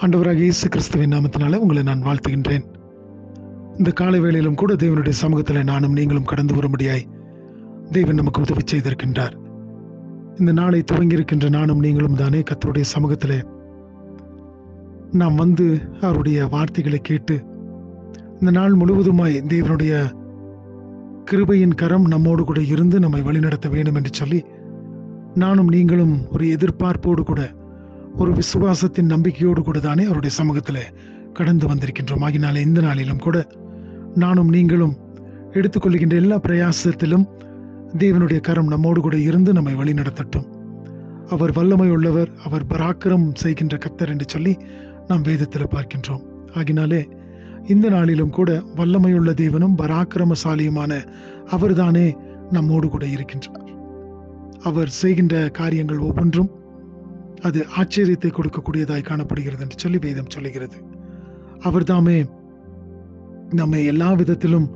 ஆண்டவராகிய இயேசு கிறிஸ்துவின் நாமத்தினால உங்களை நான் வாழ்த்துகின்றேன். இந்த காலை வேளையிலும் கூட தேவனுடைய சமூகத்தில் நானும் நீங்களும் கடந்து வரும்படியாய் தேவன் நமக்கு உதவி செய்திருக்கின்றார். இந்த நாளை துவங்கியிருக்கின்ற நானும் நீங்களும் தானே கர்த்தருடைய சமூகத்தில் நாம் வந்து அவருடைய வார்த்தைகளை கேட்டு இந்த நாள் முழுவதுமாய் தேவனுடைய கிருபையின் கரம் நம்மோடு கூட இருந்து நம்மை வழிநடத்த வேண்டும் என்று சொல்லி நானும் நீங்களும் ஒரு எதிர்பார்ப்போடு கூட ஒரு விசுவாசத்தின் நம்பிக்கையோடு கூட தானே அவருடைய சமூகத்தில் கடந்து வந்திருக்கின்றோம். ஆகினாலே இந்த நாளிலும் கூட நானும் நீங்களும் எடுத்துக்கொள்கின்ற எல்லா பிரயாசத்திலும் தேவனுடைய கரம் நம்மோடு கூட இருந்து நம்மை வழி நடத்தட்டும். அவர் வல்லமை உள்ளவர், அவர் பராக்கிரம் செய்கின்ற கர்த்தர் என்று சொல்லி நாம் வேதத்தில் பார்க்கின்றோம். ஆகினாலே இந்த நாளிலும் கூட வல்லமையுள்ள தேவனும் பராக்கிரமசாலியுமான அவர்தானே நம்மோடு கூட இருக்கின்றார். அவர் செய்கின்ற காரியங்கள் ஒவ்வொன்றும் அது ஆச்சரியத்தை கொடுக்கக்கூடியதாய் காணப்படுகிறது என்று சொல்லி வேதம் சொல்லுகிறது. அவர்தாமே நம்மை எல்லா விதத்திலும்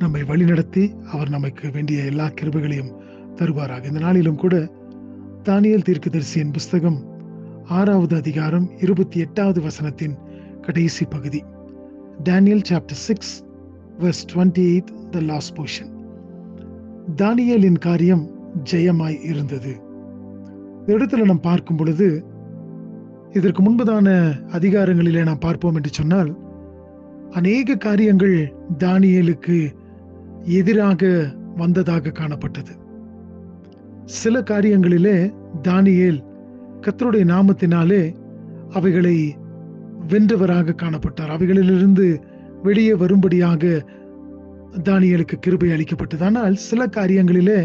நம்மை வழிநடத்தி அவர் நமக்கு வேண்டிய எல்லா கிருபைகளையும் தருவாராக. இந்த நாளிலும் கூட தானியேல் தீர்க்கதரிசியின் புஸ்தகம் 6வது அதிகாரம் 28வது வசனத்தின் கடைசி பகுதி. Daniel chapter 6 verse 28, the last portion. தானியேலின் காரியம் ஜெயமாய் இருந்தது. இந்த இடத்துல நாம் பார்க்கும் பொழுது இதற்கு முன்பதான அதிகாரங்களிலே நாம் பார்ப்போம் என்று சொன்னால் அநேக காரியங்கள் தானியேலுக்கு எதிராக வந்ததாக காணப்பட்டது. சில காரியங்களிலே தானியேல் கர்த்தருடைய நாமத்தினாலே அவைகளை வென்றவராக காணப்பட்டார். அவைகளிலிருந்து வெளியே வரும்படியாக தானியேலுக்கு கிருபை அளிக்கப்பட்டது. ஆனால் சில காரியங்களிலே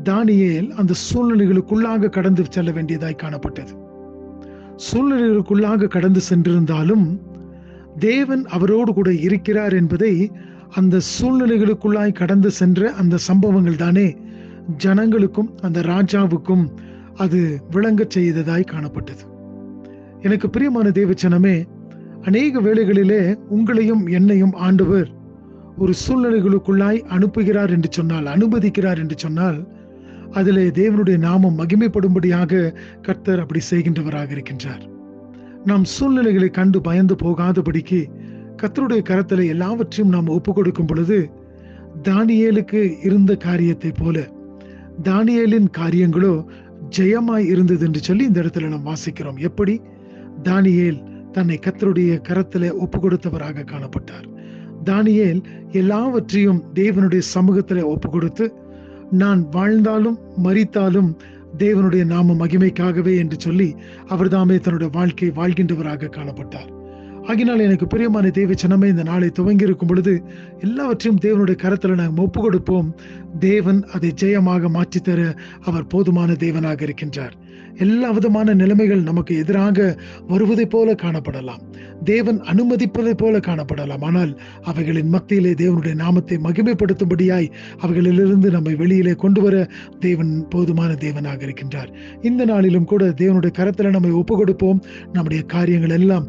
தானியேல் அந்த சூழ்நிலைகளுக்குள்ளாக கடந்து செல்ல வேண்டியதாய் காணப்பட்டது. சூழ்நிலைகளுக்குள்ளாக கடந்து சென்றிருந்தாலும் தேவன் அவரோடு கூட இருக்கிறார் என்பதை அந்த சூழ்நிலைகளுக்குள்ளாய் கடந்து சென்ற அந்த சம்பவங்கள் தானே ஜனங்களுக்கும் அந்த ராஜாவுக்கும் அது விளங்கச் செய்ததாய் காணப்பட்டது. எனக்கு பிரியமான தேவச்சனமே, அநேக வேளைகளிலே உங்களையும் என்னையும் ஆண்டவர் ஒரு சூழ்நிலைகளுக்குள்ளாய் அனுப்புகிறார் என்று சொன்னால், அனுமதிக்கிறார் என்று சொன்னால், அதிலே தேவனுடைய நாமம் மகிமைப்படும்படியாக கர்த்தர் அப்படி செய்கின்றவராக இருக்கின்றார். நாம் சூழ்நிலைகளை கண்டு பயந்து போகாதபடிக்கு கர்த்தருடைய கரத்திலே எல்லாவற்றையும் நாம் ஒப்பு கொடுக்கும் பொழுது தானியேலுக்கு இருந்த காரியத்தை போல தானியேலின் காரியங்களோ ஜெயமாய் இருந்தது என்று சொல்லி இந்த இடத்துல நாம் வாசிக்கிறோம். எப்படி தானியேல் தன்னை கர்த்தருடைய கரத்திலே ஒப்பு கொடுத்தவராக காணப்பட்டார். தானியேல் எல்லாவற்றையும் தேவனுடைய சமூகத்திலே ஒப்பு கொடுத்து நான் வாழ்ந்தாலும் மரித்தாலும் தேவனுடைய நாம மகிமைக்காகவே என்று சொல்லி அவர் தாமே தன்னுடைய வாழ்க்கை வாழ்கின்றவராக காணப்பட்டார். ஆகினால் எனக்கு பிரியமான தேவச்சனமே, இந்த நாளை துவங்கி இருக்கும் பொழுது எல்லாவற்றையும் தேவனுடைய கரத்தில் நாம் ஒப்பு கொடுப்போம். தேவன் அதை ஜெயமாக மாற்றித்தர அவர் போதுமான தேவனாக இருக்கின்றார். எல்லா விதமான நிலைமைகள் நமக்கு எதிராக வருவதை போல காணப்படலாம், தேவன் அனுமதிப்பதை போல காணப்படலாம். ஆனால் அவைகளின் மத்தியிலே தேவனுடைய நாமத்தை மகிமைப்படுத்தும்படியாய் அவைகளிலிருந்து நம்மை வெளியிலே கொண்டு வர தேவன் போதுமான தேவனாக இருக்கின்றார். இந்த நாளிலும் கூட தேவனுடைய கரத்தில் நம்மை ஒப்பு கொடுப்போம். நம்முடைய காரியங்கள் எல்லாம்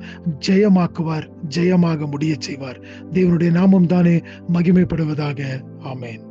ஜெயமாக்குவார், ஜெயமாக முடிய செய்வார். தேவனுடைய நாமம் தானே மகிமைப்படுவதாக. ஆமென்.